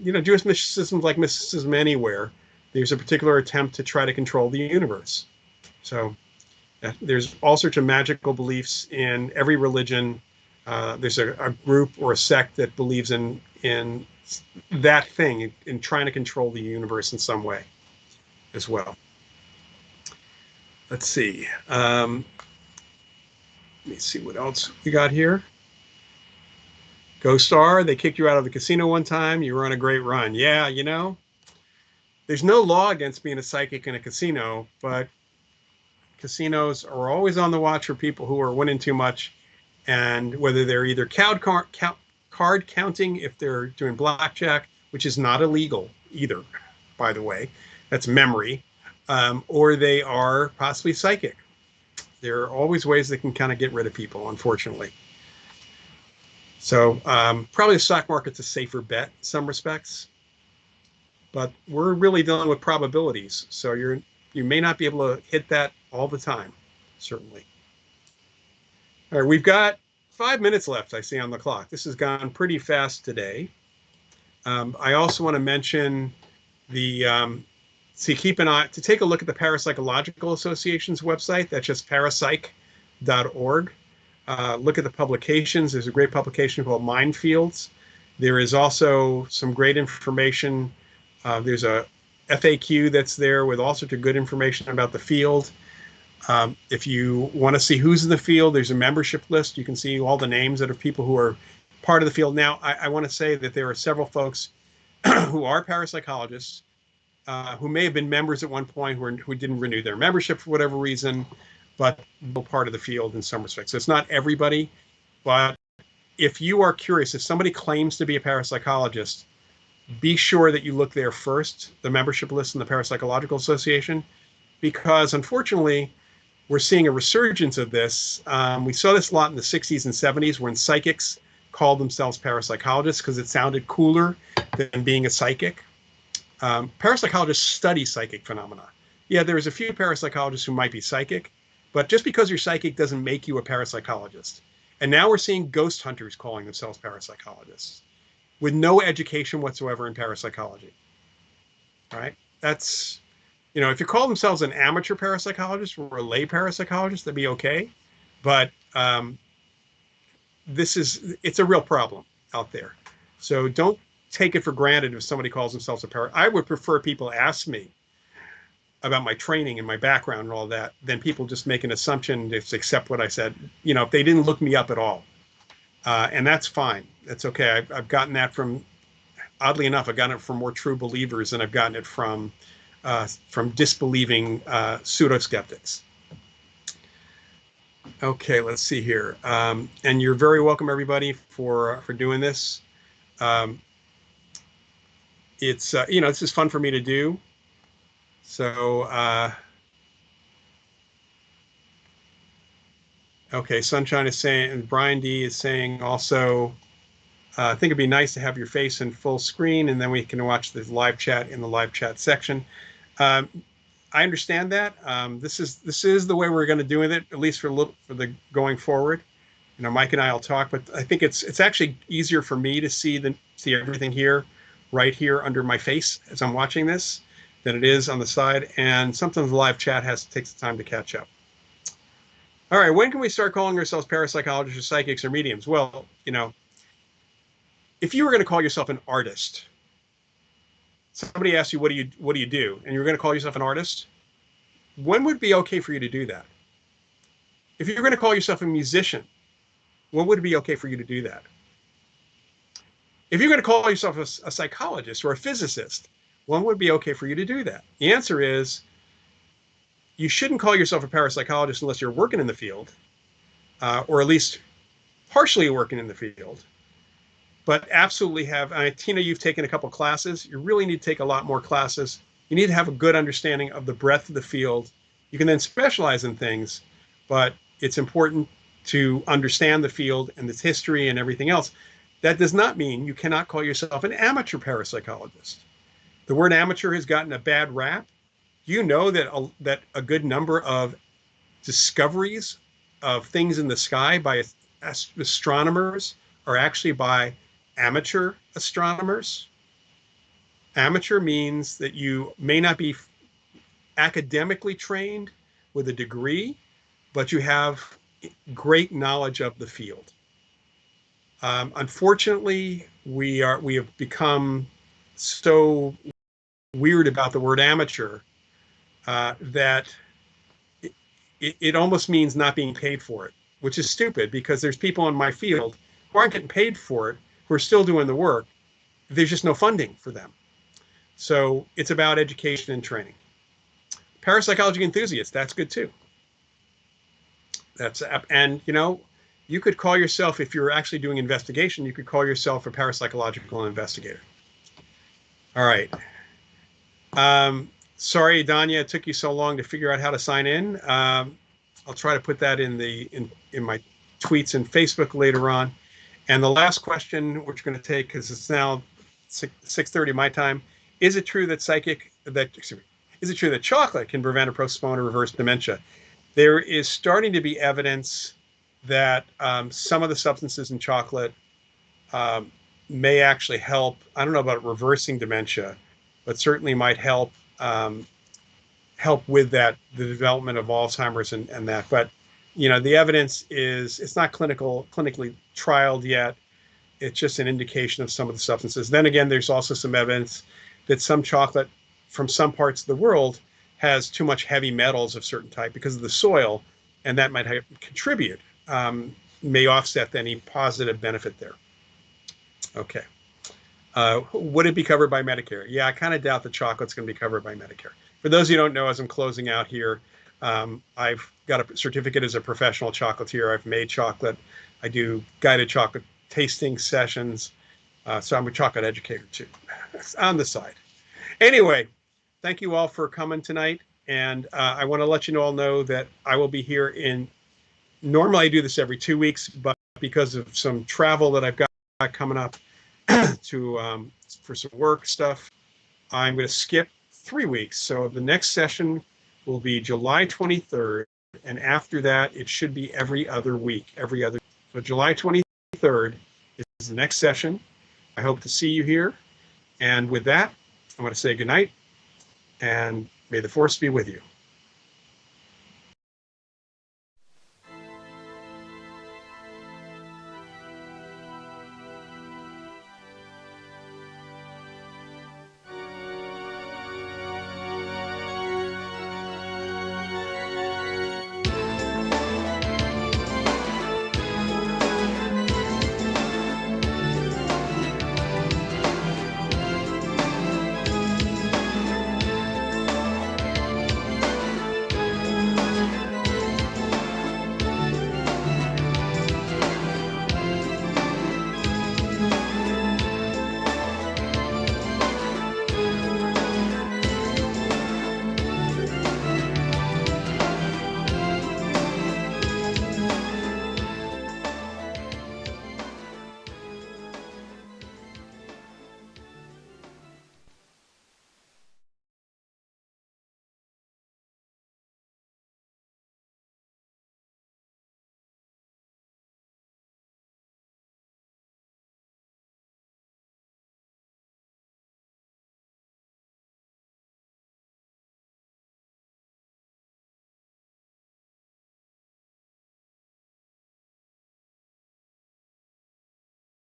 Jewish mysticism is like mysticism anywhere. There's a particular attempt to try to control the universe. So there's all sorts of magical beliefs in every religion. There's a group or a sect that believes in that thing, in trying to control the universe in some way as well. Let's see. Let me see what else we got here. Ghost Star, they kicked you out of the casino one time. You were on a great run. Yeah, there's no law against being a psychic in a casino, but casinos are always on the watch for people who are winning too much, and whether they're either card counting if they're doing blackjack, which is not illegal either, by the way, that's memory, or they are possibly psychic. There are always ways they can kind of get rid of people, unfortunately. So probably the stock market's a safer bet in some respects, but we're really dealing with probabilities. So you may not be able to hit that all the time, certainly. All right, we've got 5 minutes left, I see on the clock. This has gone pretty fast today. I also want to mention keep an eye, to take a look at the Parapsychological Association's website. That's just parapsych.org. Look at the publications. There's a great publication called Minefields. There is also some great information. There's a FAQ that's there with all sorts of good information about the field. If you want to see who's in the field, there's a membership list. You can see all the names that are people who are part of the field. Now, I want to say that there are several folks who are parapsychologists who may have been members at one point who didn't renew their membership for whatever reason, but part of the field in some respects. So it's not everybody, but if you are curious, if somebody claims to be a parapsychologist, be sure that you look there first, the membership list in the Parapsychological Association, because unfortunately, we're seeing a resurgence of this. We saw this a lot in the 60s and 70s when psychics called themselves parapsychologists because it sounded cooler than being a psychic. Parapsychologists study psychic phenomena. Yeah, there's a few parapsychologists who might be psychic, but just because you're psychic doesn't make you a parapsychologist. And now we're seeing ghost hunters calling themselves parapsychologists with no education whatsoever in parapsychology. All right? That's, if you call themselves an amateur parapsychologist or a lay parapsychologist, that'd be okay. But it's a real problem out there. So don't take it for granted if somebody calls themselves a I would prefer people ask me about my training and my background and all that than people just make an assumption, just accept what I said, if they didn't look me up at all. And that's fine. That's okay. I've gotten that from, oddly enough, I've gotten it from more true believers than I've gotten it from disbelieving pseudo skeptics. Okay, let's see here. And you're very welcome, everybody, for doing this. Um, it's this is fun for me to do. So okay, Sunshine is saying, and Brian D is saying also. I think it'd be nice to have your face in full screen, and then we can watch the live chat in the live chat section. Um, I understand that. This is the way we're going to do it, at least for the going forward. Mike and I will talk, but I think it's actually easier for me to see everything here, right here under my face as I'm watching this, than it is on the side. And sometimes the live chat takes the time to catch up. All right, when can we start calling ourselves parapsychologists or psychics or mediums? Well, if you were going to call yourself an artist, somebody asks you what do you do, and you're going to call yourself an artist, when would be okay for you to do that? If you're going to call yourself a musician, when would it be okay for you to do that? If you're going to call yourself a psychologist or a physicist, when would be okay for you to do that? The answer is you shouldn't call yourself a parapsychologist unless you're working in the field, or at least partially working in the field. But absolutely Tina, you've taken a couple classes. You really need to take a lot more classes. You need to have a good understanding of the breadth of the field. You can then specialize in things, but it's important to understand the field and its history and everything else. That does not mean you cannot call yourself an amateur parapsychologist. The word amateur has gotten a bad rap. You know that a good number of discoveries of things in the sky by astronomers are actually by amateur astronomers. Amateur means that you may not be academically trained with a degree, but you have great knowledge of the field. Unfortunately, we have become so weird about the word amateur that it almost means not being paid for it, which is stupid because there's people in my field who aren't getting paid for it, who are still doing the work. There's just no funding for them. So it's about education and training. Parapsychology enthusiasts, that's good too. And you could call yourself, if you're actually doing investigation, you could call yourself a parapsychological investigator. All right. Sorry, Danya, it took you so long to figure out how to sign in. I'll try to put that in my tweets and Facebook later on. And the last question, which we're going to take, because it's now 6:30 my time, is it true that chocolate can prevent or postpone or reverse dementia? There is starting to be evidence that some of the substances in chocolate may actually help. I don't know about reversing dementia, but certainly might help with the development of Alzheimer's and that. But the evidence it's not clinically trialed yet. It's just an indication of some of the substances. Then again, there's also some evidence that some chocolate from some parts of the world has too much heavy metals of certain type because of the soil, and that might contribute, may offset any positive benefit there. Okay. Would it be covered by Medicare? Yeah, I kind of doubt the chocolate's going to be covered by Medicare. For those of you who don't know, as I'm closing out here, I've got a certificate as a professional chocolatier. I've made chocolate. I do guided chocolate tasting sessions. So I'm a chocolate educator too, on the side. Anyway, thank you all for coming tonight. And I want to let you all know that I will be here normally I do this every 2 weeks, but because of some travel that I've got coming up for some work stuff, I'm going to skip 3 weeks. So the next session will be July 23rd. And after that, it should be every other week, So July 23rd is the next session. I hope to see you here. And with that, I want to say good night, and may the force be with you.